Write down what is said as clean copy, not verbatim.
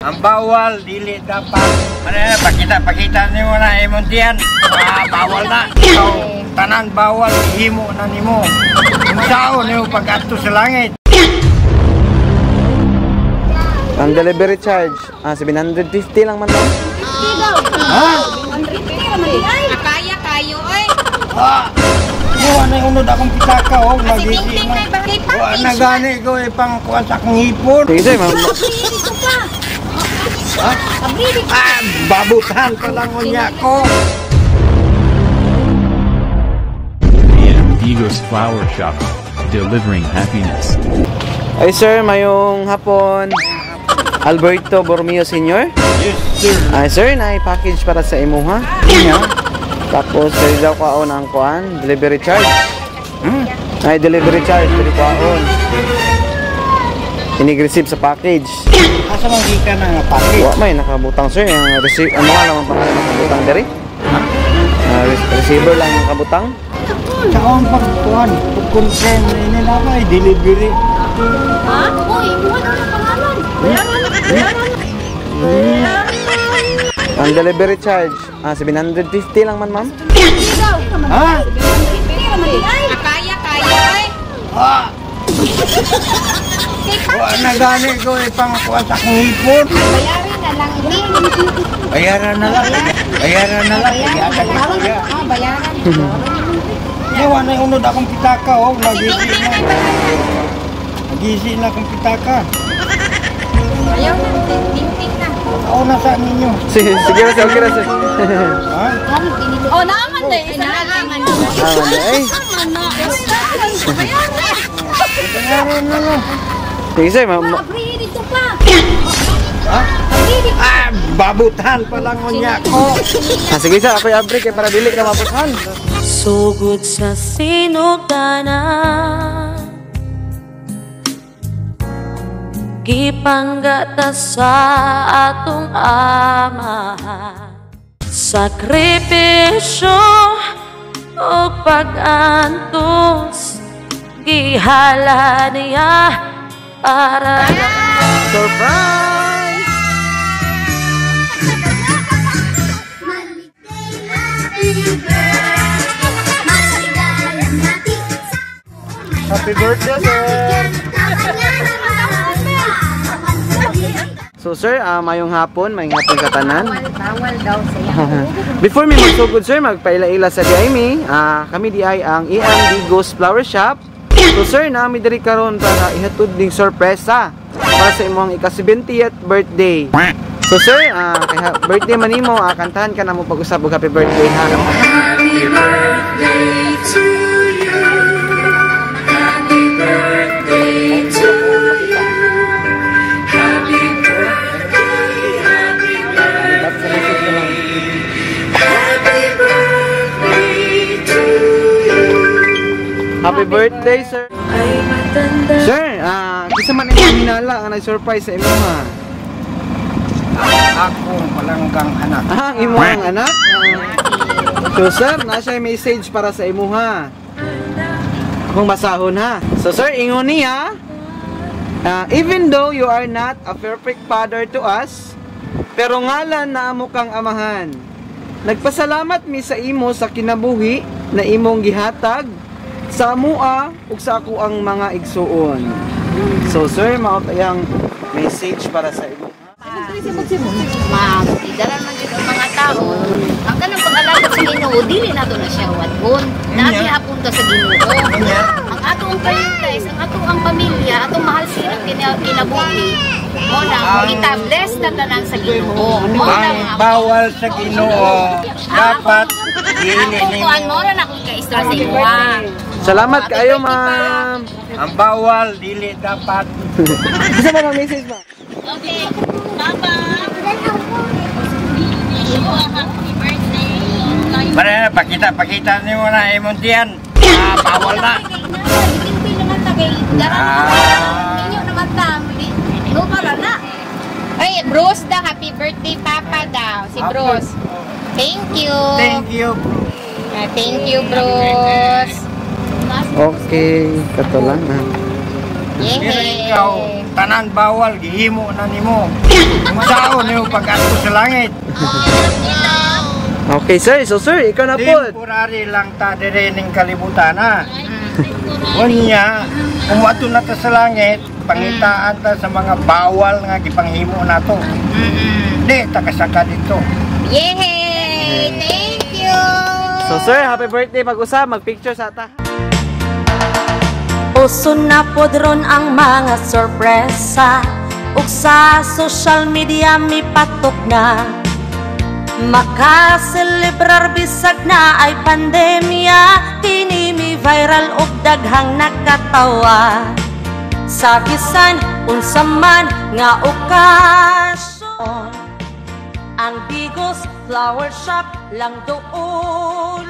Ang bawal dili dapat. Ano na, pakita niyo na imuntian. Bawal na. Ikaw, tanan bawal himo na nimo. Sao niyo pag-adto sa langit. Ang delivery charge, 750 lang man lang. Ha? 150 naman. Kaya kayo ay. Buwan na unod akong pitaka oh, Tingting na bakit pa? Buwan na gani ko pang kuwan sa akong hipon. Sige sir, ma'am. Babutan pa lang unya ko. Digos Flower Shop, delivering happiness. Ay sir, mayong hapon. Alberto Bormio Sr. Yes sir. Ay sir, na-package para sa imo ha. Tapos sir daw kaon ang kuan, delivery charge. Ay delivery charge, dili kaon. Inig-receive sa package. Asa man gikan nga package? Wa may nakabutang sir, ang receive ano nga lang ang pangalan nakabutang diri? Receiver lang ang nakabutang. Saan pagkuhan? Pag-confirm na nila may delivery. Ha? Uy, buwan na ang pangalan. Ang delivery charge, 750 lang man ma'am. Ha? Kaya kayo ay. Buwan na gani ko pang kuwan sa akong hipon. Bayarin na lang ini. Bayaran na lang. Bayaran na lang. Bayaran na lang. Bayaran. Yawa na unod akong pitaka oh. Nagisi na akong pitaka. Ayaw na, tingting na. Ako na sa ninyo. Sige na sir, okay na sir. Ha? Oh, naman na. Isa na naman. Ay. Bayaran na lang. Sige sir, ma'am. Abri dito pa. Ha? Babutan pa lang unya ko. Sige sir, ako i-abri kay para dili ka mapusan. Sugod sa sinugdanan, gipanggata sa atong amahan. Sakripisyo o pag-antos, gihala niya para Surprise! Happy birthday, sir! So sir, mayong hapon katanan. Bawal daw siya. Before may magsugod sir, magpaila-ila sa DIME, kami di ay ang Digos Flower Shop. So sir, nami diri karon para ihatod ding sorpresa para sa imong ika-70th birthday. So sir, kaya birthday man nimo, kantahan ka na mo pag-usap og happy birthday ha. Happy birthday to you. Happy birthday to you. Happy birthday, happy birthday. Happy birthday to you. Happy birthday sir. Ay matanda. Sir, kisa man imong hinala nga nag-surprise sa imo ha. Ako palanggang anak. Ang imong anak. So sir, nasa message para sa imo ha. Kung basahon ha. So sir, ingon niya, even though you are not a perfect father to us, pero ngalan na amo kang amahan. Nagpasalamat mi sa imo sa kinabuhi na imong gihatag sa amua ug sa ako ang mga igsuon. So sir, mao tayang message para sa imo. Matidaran man dito ang mga tao. Ang kanang pag-alaga sa Ginoo, dili na doon na siya wadgon. Naghihapon ta sa Ginoo. Ang atong prioritize, ang atong pamilya, atong mahal silang kinabuhi. Mo na, ita-bless na tanan sa Ginoo. Ang bawal sa Ginoo dapat dili nimo. Ang mo na akong ka-istra sa imo. Salamat kayo ma'am. Ang bawal dili dapat. Bisa ba ang message ba? Okay. Papa. Happy birthday. Para pakita niyo na imuntian. Bawal na. Hindi naman tagay. Ninyo naman tami. No para na. Ay, Bruce daw. Happy birthday, Papa daw. Si Bruce. Thank you. Thank you. Thank you, Bruce. Okay, kato lang ha. Pero ikaw, tanan bawal, gihimo na nimo. Sa Unsaon niyo pag-ato sa langit. Okay, sir. So, sir, ikaw na po. Temporary lang ta dire ning kalibutan na. Unya, kung ato na ta sa langit, pangitaan ta sa mga bawal nga gipanghimo nato. Di ta kasaka dito. Yay! Thank you! So, sir, happy birthday pag-usap. Mag-picture sa ata. Uso na po dron ang mga sorpresa, ug sa social media mi patok na makaselebrar bisag na ay pandemya, kini mi viral ug daghang nakatawa sa bisan unsa man nga okasyon. Ang Bigos Flower Shop lang doon